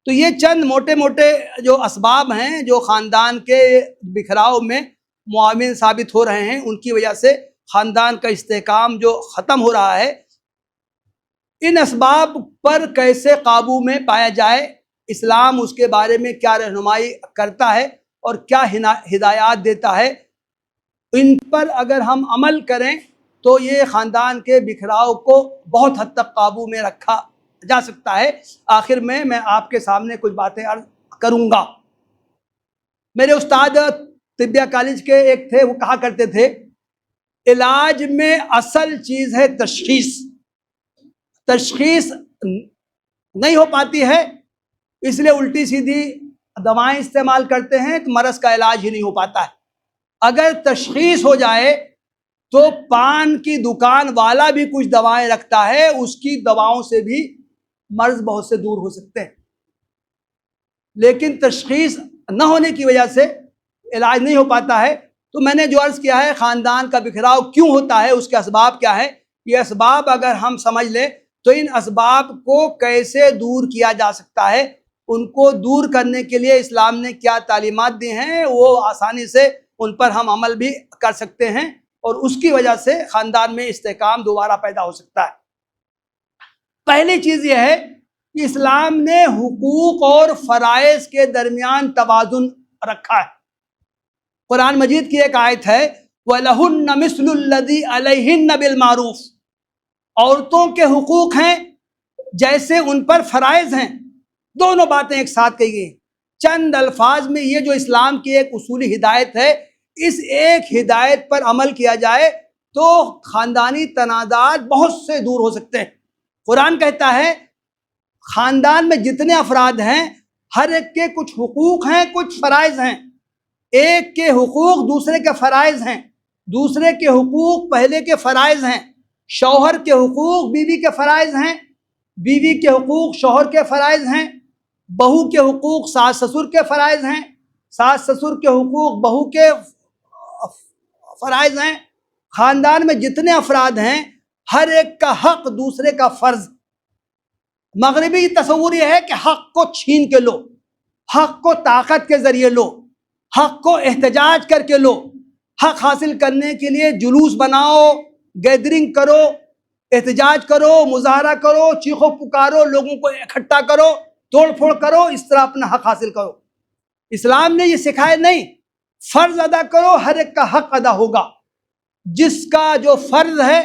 تو یہ چند موٹے موٹے جو اسباب ہیں جو خاندان کے بکھراؤ میں معاون ثابت ہو رہے ہیں، ان کی وجہ سے خاندان کا استحکام جو ختم ہو رہا ہے۔ ان اسباب پر کیسے قابو میں پایا جائے، اسلام اس کے بارے میں کیا رہنمائی کرتا ہے اور کیا ہدایات دیتا ہے، ان پر اگر ہم عمل کریں تو یہ خاندان کے بکھراؤ کو بہت حد تک قابو میں رکھا جا سکتا ہے۔ آخر میں آپ کے سامنے کچھ باتیں عرض کروں گا۔ میرے استاد طبیہ کالج کے ایک تھے، وہ کہا کرتے تھے علاج میں اصل چیز ہے تشخیص۔ تشخیص نہیں ہو پاتی ہے، اس لیے الٹی سیدھی دوائیں استعمال کرتے ہیں تو مرض کا علاج ہی نہیں ہو پاتا ہے۔ اگر تشخیص ہو جائے تو پان کی دکان والا بھی کچھ دوائیں رکھتا ہے، اس کی دواؤں سے بھی مرض بہت سے دور ہو سکتے ہیں، لیکن تشخیص نہ ہونے کی وجہ سے علاج نہیں ہو پاتا ہے۔ تو میں نے جو عرض کیا ہے خاندان کا بکھراؤ کیوں ہوتا ہے، اس کے اسباب کیا ہیں، یہ اسباب اگر ہم سمجھ لیں تو ان اسباب کو کیسے دور کیا جا سکتا ہے، ان کو دور کرنے کے لیے اسلام نے کیا تعلیمات دی ہیں، وہ آسانی سے ان پر ہم عمل بھی کر سکتے ہیں، اور اس کی وجہ سے خاندان میں استحکام دوبارہ پیدا ہو سکتا ہے۔ پہلی چیز یہ ہے کہ اسلام نے حقوق اور فرائض کے درمیان توازن رکھا ہے۔ قرآن مجید کی ایک آیت ہے وَلَهُنَّ مِثْلُ الَّذِي عَلَيْهِنَّ بِالْمَعْرُوفِ، عورتوں کے حقوق ہیں جیسے ان پر فرائض ہیں، دونوں باتیں ایک ساتھ کہی گئی۔ چند الفاظ میں یہ جو اسلام کی ایک اصولی ہدایت ہے، اس ایک ہدایت پر عمل کیا جائے تو خاندانی تنازعات بہت سے دور ہو سکتے ہیں۔ قرآن کہتا ہے خاندان میں جتنے افراد ہیں ہر ایک کے کچھ حقوق ہیں، کچھ فرائض ہیں۔ ایک کے حقوق دوسرے کے فرائض ہیں، دوسرے کے حقوق پہلے کے فرائض ہیں۔ شوہر کے حقوق بیوی کے فرائض ہیں، بیوی کے حقوق شوہر کے فرائض ہیں، بہو کے حقوق ساس سسر کے فرائض ہیں، ساس سسر کے حقوق بہو کے فرائض ہیں۔ خاندان میں جتنے افراد ہیں ہر ایک کا حق دوسرے کا فرض۔ مغربی تصور یہ ہے کہ حق کو چھین کے لو، حق کو طاقت کے ذریعے لو، حق کو احتجاج کر کے لو، حق حاصل کرنے کے لیے جلوس بناؤ، گیدرنگ کرو، احتجاج کرو، مظاہرہ کرو، چیخو پکارو، لوگوں کو اکٹھا کرو، توڑ پھوڑ کرو، اس طرح اپنا حق حاصل کرو۔ اسلام نے یہ سکھایا نہیں، فرض ادا کرو، ہر ایک کا حق ادا ہوگا۔ جس کا جو فرض ہے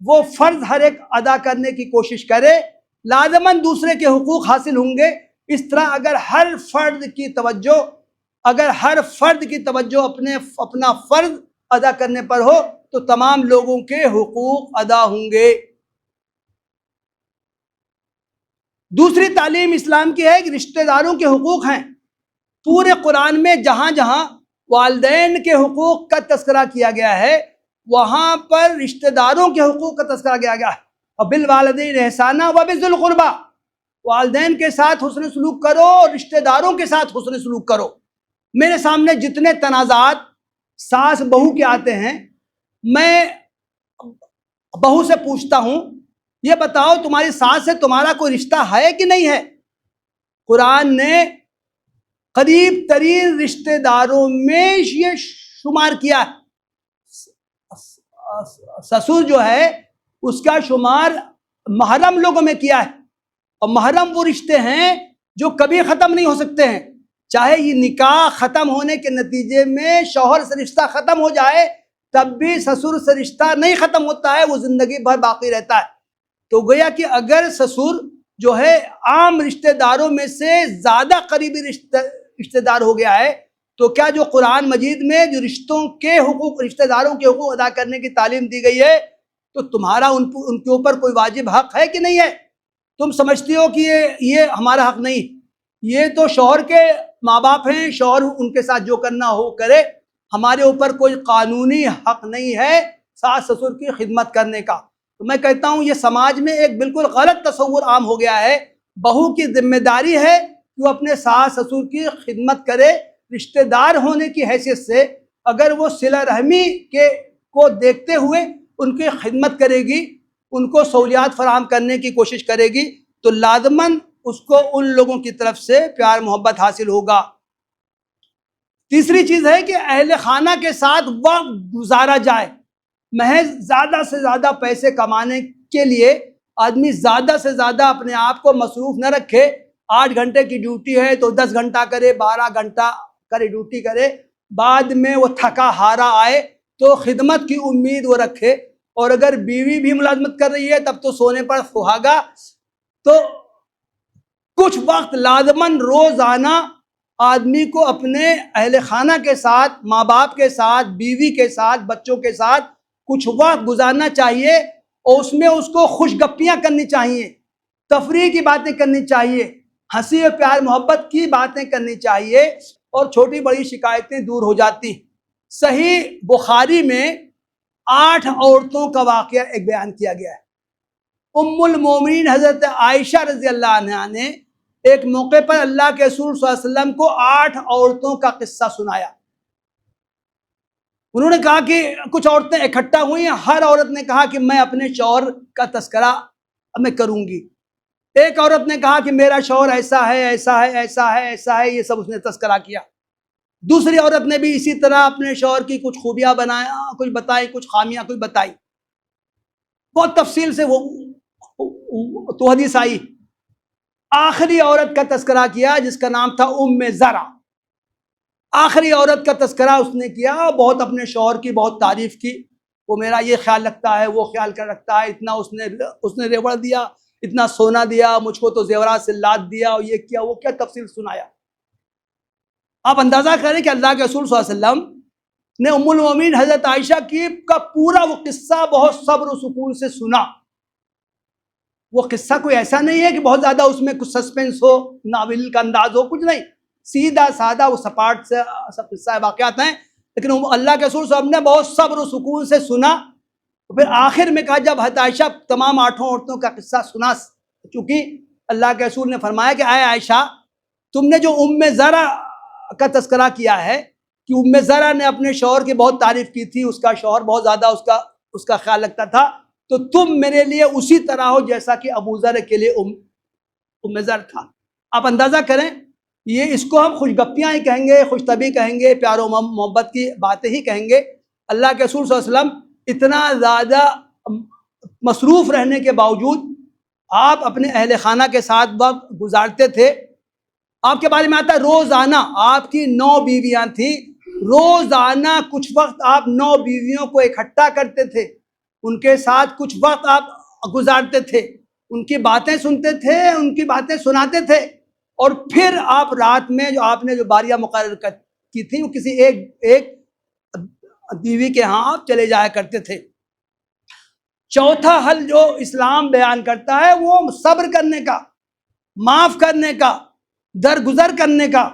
وہ فرض ہر ایک ادا کرنے کی کوشش کرے، لازماً دوسرے کے حقوق حاصل ہوں گے۔ اس طرح اگر ہر فرد کی توجہ اپنا فرض ادا کرنے پر ہو تو تمام لوگوں کے حقوق ادا ہوں گے۔ دوسری تعلیم اسلام کی ہے کہ رشتہ داروں کے حقوق ہیں۔ پورے قرآن میں جہاں جہاں والدین کے حقوق کا تذکرہ کیا گیا ہے وہاں پر رشتہ داروں کے حقوق کا تذکرہ کیا گیا ہے۔ وَبِالْوَالِدَيْنِ إِحْسَانًا وَبِذِي الْقُرْبَىٰ، والدین کے ساتھ حسن سلوک کرو اور رشتہ داروں کے ساتھ حسن سلوک کرو۔ میرے سامنے جتنے تنازعات ساس بہو کے آتے ہیں، میں بہو سے پوچھتا ہوں یہ بتاؤ تمہاری ساس سے تمہارا کوئی رشتہ ہے کہ نہیں ہے؟ قرآن نے قریب ترین رشتہ داروں میں یہ شمار کیا ہے۔ سسر جو ہے اس کا شمار محرم لوگوں میں کیا ہے، اور محرم وہ رشتے ہیں جو کبھی ختم نہیں ہو سکتے ہیں۔ چاہے یہ نکاح ختم ہونے کے نتیجے میں شوہر سے رشتہ ختم ہو جائے تب بھی سسر سے رشتہ نہیں ختم ہوتا ہے، وہ زندگی بھر باقی رہتا ہے۔ تو گویا کہ اگر سسر جو ہے عام رشتہ داروں میں سے زیادہ قریبی رشتہ دار ہو گیا ہے، تو کیا جو قرآن مجید میں جو رشتوں کے حقوق، رشتہ داروں کے حقوق ادا کرنے کی تعلیم دی گئی ہے، تو تمہارا ان کے اوپر کوئی واجب حق ہے کہ نہیں ہے؟ تم سمجھتی ہو کہ یہ ہمارا حق نہیں، یہ تو شوہر کے ماں باپ ہیں، شوہر ان کے ساتھ جو کرنا ہو کرے، ہمارے اوپر کوئی قانونی حق نہیں ہے ساس سسر کی خدمت کرنے کا۔ تو میں کہتا ہوں یہ سماج میں ایک بالکل غلط تصور عام ہو گیا ہے۔ بہو کی ذمہ داری ہے کہ وہ اپنے ساس سسر کی خدمت کرے، رشتہ دار ہونے کی حیثیت سے اگر وہ صلہ رحمی کو دیکھتے ہوئے ان کی خدمت کرے گی، ان کو سہولیات فراہم کرنے کی کوشش کرے گی، تو لازماً اس کو ان لوگوں کی طرف سے پیار محبت حاصل ہوگا۔ تیسری چیز ہے کہ اہل خانہ کے ساتھ وقت گزارا جائے۔ محض زیادہ سے زیادہ پیسے کمانے کے لیے آدمی زیادہ سے زیادہ اپنے آپ کو مصروف نہ رکھے۔ 8 گھنٹے کی ڈیوٹی ہے تو 10 گھنٹہ کرے، 12 گھنٹہ کرے ڈیوٹی کرے، بعد میں وہ تھکا ہارا آئے تو خدمت کی امید وہ رکھے۔ اور اگر بیوی بھی ملازمت کر رہی ہے تب تو سونے پر سہاگا، تو کچھ وقت لازماً روزانہ آدمی کو اپنے اہل خانہ کے ساتھ، ماں باپ کے ساتھ، بیوی کے ساتھ، بچوں کے ساتھ کچھ وقت گزارنا چاہیے، اور اس میں اس کو خوش گپیاں کرنی چاہیے، تفریح کی باتیں کرنی چاہیے، ہنسی اور پیار محبت کی باتیں کرنی چاہیے، اور چھوٹی بڑی شکایتیں دور ہو جاتی۔ صحیح بخاری میں 8 عورتوں کا واقعہ ایک بیان کیا گیا ہے۔ ام المومنین حضرت عائشہ رضی اللہ عنہا نے ایک موقع پر اللہ کے رسول صلی اللہ علیہ وسلم کو 8 عورتوں کا قصہ سنایا۔ انہوں نے کہا کہ کچھ عورتیں اکٹھا ہوئی ہیں، ہر عورت نے کہا کہ میں اپنے شوہر کا تذکرہ میں کروں گی۔ ایک عورت نے کہا کہ میرا شوہر ایسا ہے، ایسا ہے، ایسا ہے، ایسا ہے، یہ سب اس نے تذکرہ کیا۔ دوسری عورت نے بھی اسی طرح اپنے شوہر کی کچھ خوبیاں کچھ بتائی، کچھ خامیاں کچھ بتائی، بہت تفصیل سے وہ تو حدیث آئی، آخری عورت کا تذکرہ کیا جس کا نام تھا زرع، آخری عورت کا تذکرہ اس نے کیا، بہت اپنے شوہر کی بہت تعریف کی، وہ میرا یہ خیال رکھتا ہے، وہ خیال کر رکھتا ہے، اتنا اس نے ریوڑ دیا، اتنا سونا دیا، مجھ کو تو زیورات سے لاد دیا، اور یہ کیا وہ کیا تفصیل سنایا۔ آپ اندازہ کریں کہ اللہ کے رسول صلی اللہ علیہ وسلم نے ام المومنین حضرت عائشہ کا پورا وہ قصہ بہت صبر و سکون سے سنا۔ وہ قصہ کوئی ایسا نہیں ہے کہ بہت زیادہ اس میں کچھ سسپنس ہو، ناول کا انداز ہو، کچھ نہیں، سیدھا سادہ وہ سپاٹ سے سب قصہ واقعات ہیں، لیکن اللہ کے رسول صلی اللہ علیہ وسلم نے بہت صبر و سکون سے سنا۔ پھر آخر میں کہا جب حضرت عائشہ تمام 8 عورتوں کا قصہ سنا، چونکہ اللہ کے رسول نے فرمایا کہ اے عائشہ، تم نے جو زرع کا تذکرہ کیا ہے کہ زرع نے اپنے شوہر کی بہت تعریف کی تھی، اس کا شوہر بہت زیادہ اس کا خیال رکھتا تھا، تو تم میرے لیے اسی طرح ہو جیسا کہ ابو ذر کے لیے زر تھا۔ آپ اندازہ کریں، یہ اس کو ہم خوش گپیاں ہی کہیں گے، خوش طبعی کہیں گے، پیار و محبت کی باتیں ہی کہیں گے۔ اللہ کے رسول صلی اللہ علیہ وسلم اتنا زیادہ مصروف رہنے کے باوجود آپ اپنے اہل خانہ کے ساتھ وقت گزارتے تھے۔ آپ کے بارے میں آتا ہے روزانہ آپ کی 9 بیویاں تھیں، روزانہ کچھ وقت آپ 9 بیویوں کو اکٹھا کرتے تھے، ان کے ساتھ کچھ وقت آپ گزارتے تھے، ان کی باتیں سنتے تھے، ان کی باتیں سناتے تھے، اور پھر آپ رات میں جو آپ نے جو باریاں مقرر کی تھی وہ کسی ایک بیوی کے ہاں آپ چلے جایا کرتے تھے۔ چوتھا حل جو اسلام بیان کرتا ہے وہ صبر کرنے کا، معاف کرنے کا، درگزر کرنے کا۔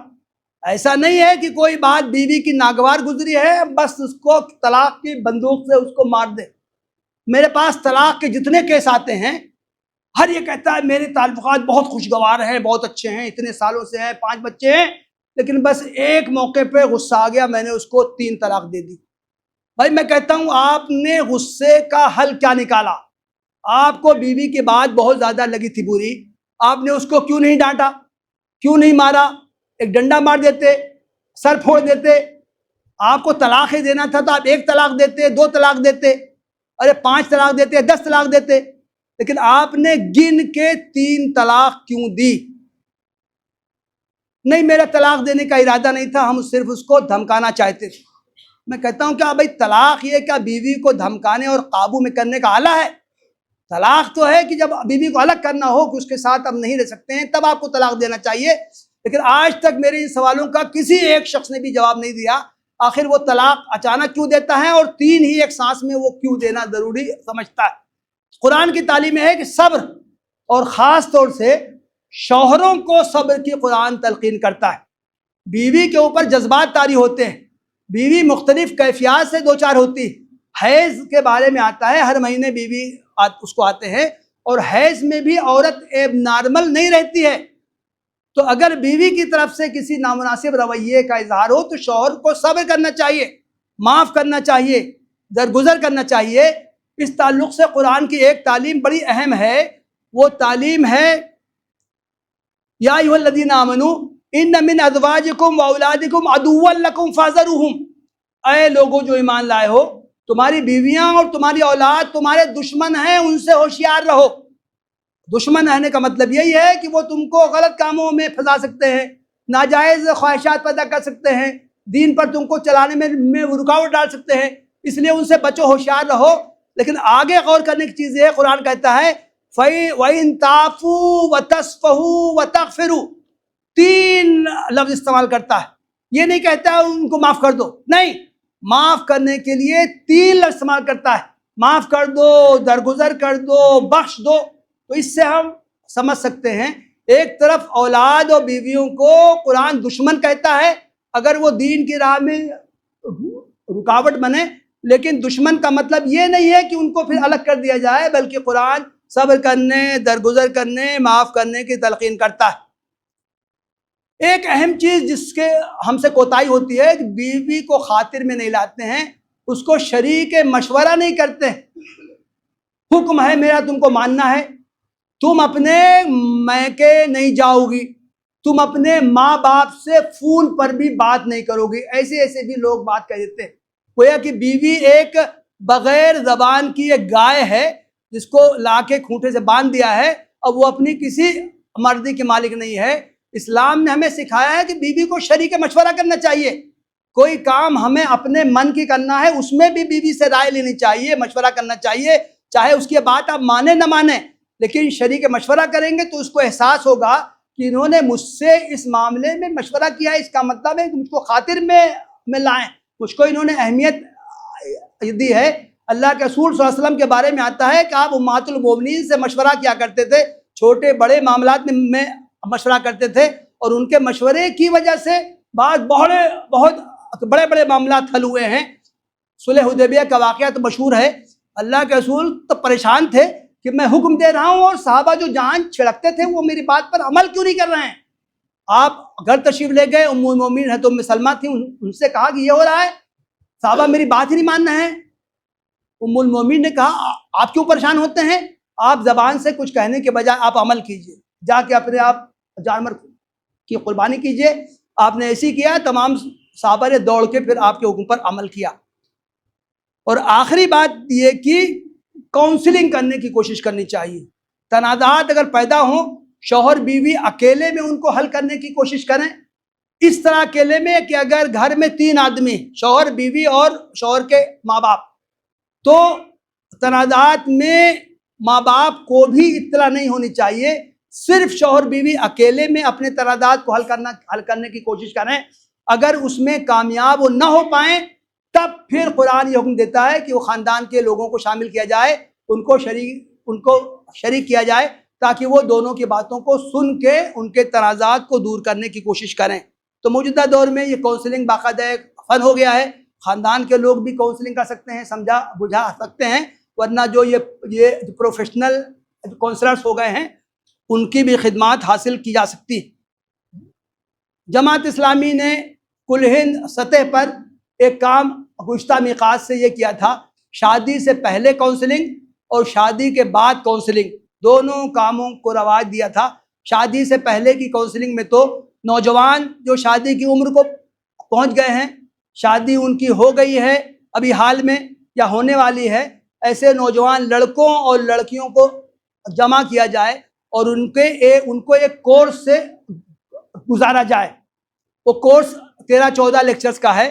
ایسا نہیں ہے کہ کوئی بات بیوی کی ناگوار گزری ہے بس اس کو طلاق کی بندوق سے اس کو مار دے۔ میرے پاس طلاق کے جتنے کیس آتے ہیں، ہر یہ کہتا ہے میرے تعلقات بہت خوشگوار ہیں، بہت اچھے ہیں، اتنے سالوں سے ہیں، 5 بچے ہیں، لیکن بس ایک موقع پہ غصہ آ گیا، میں نے اس کو 3 طلاق دے دی۔ بھائی میں کہتا ہوں آپ نے غصے کا حل کیا نکالا؟ آپ کو بیوی کی بات بہت زیادہ لگی تھی بری، آپ نے اس کو کیوں نہیں ڈانٹا، کیوں نہیں مارا؟ ایک ڈنڈا مار دیتے، سر پھوڑ دیتے۔ آپ کو طلاق ہی دینا تھا تو آپ 1 طلاق دیتے، 2 طلاق دیتے، ارے 5 طلاق دیتے، 10 طلاق دیتے، لیکن آپ نے گن کے 3 طلاق کیوں دی؟ نہیں میرا طلاق دینے کا ارادہ نہیں تھا، ہم صرف اس کو دھمکانا چاہتے تھے۔ میں کہتا ہوں کیا بھائی طلاق یہ کیا بیوی کو دھمکانے اور قابو میں کرنے کا آلہ ہے؟ طلاق تو ہے کہ جب بیوی کو الگ کرنا ہو کہ اس کے ساتھ اب نہیں رہ سکتے ہیں تب آپ کو طلاق دینا چاہیے، لیکن آج تک میرے ان سوالوں کا کسی ایک شخص نے بھی جواب نہیں دیا۔ آخر وہ طلاق اچانک کیوں دیتا ہے اور 3 ہی ایک سانس میں وہ کیوں دینا ضروری سمجھتا ہے؟ قرآن کی تعلیم ہے کہ صبر، اور خاص طور سے شوہروں کو صبر کی قرآن تلقین کرتا ہے۔ بیوی کے اوپر جذبات طاری ہوتے ہیں، بیوی مختلف کیفیات سے دوچار ہوتی ہے۔ حیض کے بارے میں آتا ہے، ہر مہینے بیوی اس کو آتے ہیں، اور حیض میں بھی عورت ایب نارمل نہیں رہتی ہے۔ تو اگر بیوی کی طرف سے کسی نامناسب رویے کا اظہار ہو تو شوہر کو صبر کرنا چاہیے، معاف کرنا چاہیے، درگزر کرنا چاہیے۔ اس تعلق سے قرآن کی ایک تعلیم بڑی اہم ہے، وہ تعلیم ہے یا ایھا الذین آمنوا ان من ازواجکم واولادکم عدوا لکم فاحذروہم۔ اے لوگوں جو ایمان لائے ہو، تمہاری بیویاں اور تمہاری اولاد تمہارے دشمن ہیں، ان سے ہوشیار رہو۔ دشمن رہنے کا مطلب یہی ہے کہ وہ تم کو غلط کاموں میں پھنسا سکتے ہیں، ناجائز خواہشات پیدا کر سکتے ہیں، دین پر تم کو چلانے میں وہ رکاوٹ ڈال سکتے ہیں، اس لیے ان سے بچو، ہوشیار رہو۔ لیکن آگے غور کرنے کی چیز یہ ہے، قرآن کہتا ہے وَإِن تَعْفُوا وَتَصْفَحُوا وَتَغْفِرُوا، 3 لفظ استعمال کرتا ہے۔ یہ نہیں کہتا ان کو معاف کر دو، نہیں، معاف کرنے کے لیے 3 لفظ استعمال کرتا ہے، معاف کر دو، درگزر کر دو، بخش دو۔ تو اس سے ہم سمجھ سکتے ہیں ایک طرف اولاد اور بیویوں کو قرآن دشمن کہتا ہے اگر وہ دین کی راہ میں رکاوٹ بنے، لیکن دشمن کا مطلب یہ نہیں ہے کہ ان کو پھر الگ کر دیا جائے، بلکہ قرآن صبر کرنے، درگزر کرنے، معاف کرنے کی تلقین کرتا ہے۔ ایک اہم چیز جس کے ہم سے کوتاہی ہوتی ہے کہ بیوی کو خاطر میں نہیں لاتے ہیں، اس کو شریک مشورہ نہیں کرتے۔ حکم ہے میرا تم کو ماننا ہے، تم اپنے میکے نہیں جاؤ گی، تم اپنے ماں باپ سے فون پر بھی بات نہیں کرو گی۔ ایسے بھی لوگ بات کہہ دیتے ہیں، گویا کہ بیوی ایک بغیر زبان کی ایک گائے ہے جس کو لا کے کھوٹے سے باندھ دیا ہے، اب وہ اپنی کسی مرضی کے مالک نہیں ہے۔ اسلام نے ہمیں سکھایا ہے کہ بیوی کو شریک مشورہ کرنا چاہیے۔ کوئی کام ہمیں اپنے من کی کرنا ہے، اس میں بھی بیوی سے رائے لینی چاہیے، مشورہ کرنا چاہیے، چاہے اس کی بات آپ مانیں نہ مانیں، لیکن شریک مشورہ کریں گے تو اس کو احساس ہوگا کہ انہوں نے مجھ سے اس معاملے میں مشورہ کیا ہے، اس کا مطلب ہے کہ مجھ کو خاطر میں لائیں، مجھ کو انہوں نے اہمیت دی ہے۔ اللہ کے رسول صلی اللہ علیہ وسلم کے بارے میں آتا ہے کہ آپ امہات المومنین سے مشورہ کیا کرتے تھے، چھوٹے بڑے معاملات میں مشورہ کرتے تھے، اور ان کے مشورے کی وجہ سے بہت بڑے معاملات حل ہوئے ہیں۔ صلح حدیبیہ کا واقعہ تو مشہور ہے۔ اللہ کے رسول تو پریشان تھے کہ میں حکم دے رہا ہوں اور صحابہ جو جان چھڑکتے تھے وہ میری بات پر عمل کیوں نہیں کر رہے ہیں۔ آپ گھر تشریف لے گئے، ام المومنین حضرت ام سلمہ تھی، ان سے کہا کہ یہ ہو رہا ہے، صحابہ میری بات ہی نہیں مان رہے ہیں۔ ام المومنین نے کہا آپ کیوں پریشان ہوتے ہیں، آپ زبان سے کچھ کہنے کے بجائے آپ عمل کیجئے، جا کے اپنے آپ جانور کی قربانی کیجئے۔ آپ نے ایسی کیا، تمام صحابہ نے دوڑ کے پھر آپ کے حکم پر عمل کیا۔ اور آخری بات یہ کہ کاؤنسلنگ کرنے کی کوشش کرنی چاہیے۔ تنازعات اگر پیدا ہوں، شوہر بیوی اکیلے میں ان کو حل کرنے کی کوشش کریں، اس طرح اکیلے میں کہ اگر گھر میں 3 آدمی، شوہر بیوی اور شوہر کے ماں باپ، تو تنازعات میں ماں باپ کو بھی اطلاع نہیں ہونی چاہیے، صرف شوہر بیوی اکیلے میں اپنے تنازعات کو حل کرنے کی کوشش کریں۔ اگر اس میں کامیاب نہ ہو پائیں تب پھر قرآن یہ حکم دیتا ہے کہ وہ خاندان کے لوگوں کو شامل کیا جائے، ان کو شریک کیا جائے، تاکہ وہ دونوں کی باتوں کو سن کے ان کے تنازعات کو دور کرنے کی کوشش کریں۔ تو موجودہ دور میں یہ کاؤنسلنگ باقاعدہ ایک فن ہو گیا ہے، خاندان کے لوگ بھی کاؤنسلنگ کر سکتے ہیں، سمجھا بجھا سکتے ہیں، ورنہ جو یہ پروفیشنل کاؤنسلرز ہو گئے ہیں ان کی بھی خدمات حاصل کی جا سکتی۔ جماعت اسلامی نے کل ہند سطح پر ایک کام گزشتہ میقات سے یہ کیا تھا، شادی سے پہلے کاؤنسلنگ اور شادی کے بعد کاؤنسلنگ، دونوں کاموں کو رواج دیا تھا۔ شادی سے پہلے کی کاؤنسلنگ میں تو نوجوان جو شادی کی عمر کو پہنچ گئے ہیں، شادی ان کی ہو گئی ہے ابھی حال میں یا ہونے والی ہے، ایسے نوجوان لڑکوں اور لڑکیوں کو جمع کیا جائے اور ان کو ایک کورس سے گزارا جائے۔ وہ کورس 13-14 لیکچرز کا ہے،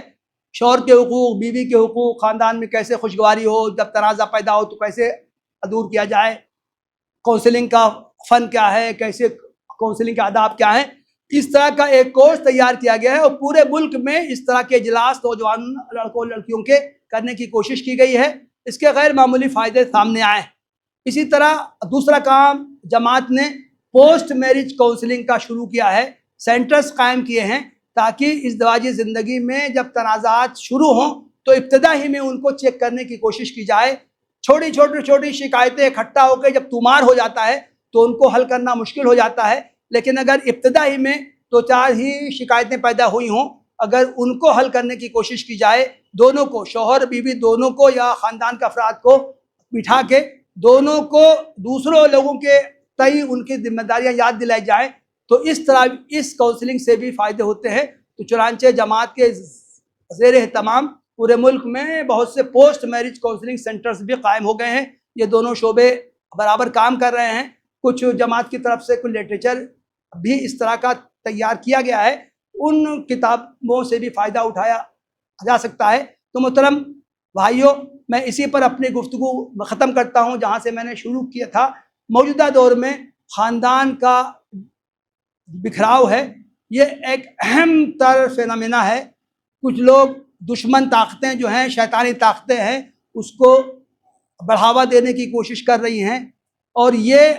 شوہر کے حقوق، بیوی کے حقوق، خاندان میں کیسے خوشگواری ہو، جب تنازع پیدا ہو تو کیسے دور کیا جائے، کاؤنسلنگ کا فن کیا ہے، کیسے کاؤنسلنگ کے آداب کیا ہیں، اس طرح کا ایک کورس تیار کیا گیا ہے، اور پورے ملک میں اس طرح کے اجلاس نوجوان لڑکوں لڑکیوں کے کرنے کی کوشش کی گئی ہے۔ اس کے غیر معمولی فائدے سامنے آئے۔ اسی طرح دوسرا کام جماعت نے پوسٹ میرج کاؤنسلنگ کا شروع کیا ہے، سینٹرز قائم کیے ہیں تاکہ ازدواجی زندگی میں جب تنازعات شروع ہوں تو ابتدا ہی میں ان کو چیک کرنے کی کوشش کی جائے۔ چھوٹی شکایتیں اکٹھا ہو کے جب طومار ہو جاتا ہے تو ان کو حل کرنا مشکل ہو جاتا ہے، لیکن اگر ابتدا ہی میں 2-4 ہی شکایتیں پیدا ہوئی ہوں، اگر ان کو حل کرنے کی کوشش کی جائے، دونوں کو، شوہر بیوی دونوں کو یا خاندان کے افراد کو بٹھا کے دونوں کو دوسروں لوگوں کے تئیں ان کی ذمہ داریاں یاد دلائی جائیں، تو اس طرح اس کاؤنسلنگ سے بھی فائدے ہوتے ہیں۔ تو چنانچہ جماعت کے زیر اہتمام پورے ملک میں بہت سے پوسٹ میرج کاؤنسلنگ سینٹرز بھی قائم ہو گئے ہیں۔ یہ دونوں شعبے برابر کام کر رہے ہیں۔ کچھ جماعت کی طرف سے کچھ لٹریچر بھی اس طرح کا تیار کیا گیا ہے، ان کتابوں سے بھی فائدہ اٹھایا جا سکتا ہے۔ تو محترم بھائیوں، میں اسی پر اپنی گفتگو ختم کرتا ہوں جہاں سے میں نے شروع کیا تھا۔ موجودہ دور میں خاندان کا بکھراؤ ہے، یہ ایک اہم تر فینومینا ہے۔ کچھ لوگ دشمن طاقتیں جو ہیں، شیطانی طاقتیں ہیں، اس کو بڑھاوا دینے کی کوشش کر رہی ہیں، اور یہ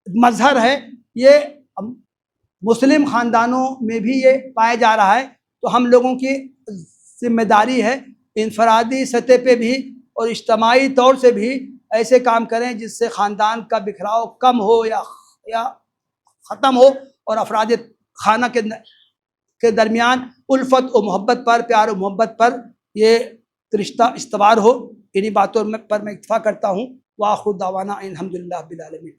مظہر ہے، یہ مسلم خاندانوں میں بھی یہ پایا جا رہا ہے۔ تو ہم لوگوں کی ذمہ داری ہے انفرادی سطح پہ بھی اور اجتماعی طور سے بھی ایسے کام کریں جس سے خاندان کا بکھراؤ کم ہو یا ختم ہو، اور افراد خانہ کے درمیان الفت و محبت پر، پیار و محبت پر یہ رشتہ استوار ہو۔ انہی باتوں پر میں اتفاق کرتا ہوں۔ وآخر دعوانا الحمدللہ رب العالمین۔